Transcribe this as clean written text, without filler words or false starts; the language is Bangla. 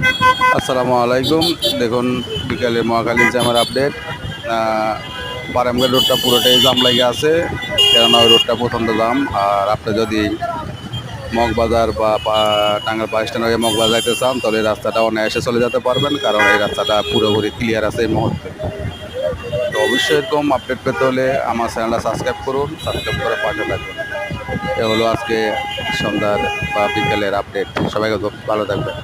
আসসালামু আলাইকুম। দেখুন বিকালে মহাখালী জ্যামের আপডেট। পারামগড় রোডটা পুরোটাই জাম লাগে আছে, কেননা ওই রোডটা প্রচণ্ড জাম। আর আপনি যদি মগবাজার বা টাঙ্গাইল বাস স্ট্যান্ড হয়ে মগবাজার যাইতে চান তাহলে এই রাস্তাটা অনায়াসে চলে যেতে পারবেন, কারণ এই রাস্তাটা পুরোপুরি ক্লিয়ার আছে এই মুহূর্তে। তো অবশ্যই এরকম আপডেট পেতে হলে আমার চ্যানেলটা সাবস্ক্রাইব করুন, সাবস্ক্রাইব করে পাশে থাকুন। এ হলো আজকে সন্ধ্যার বা বিকেলের আপডেট। সবাইকে ভালো থাকবেন।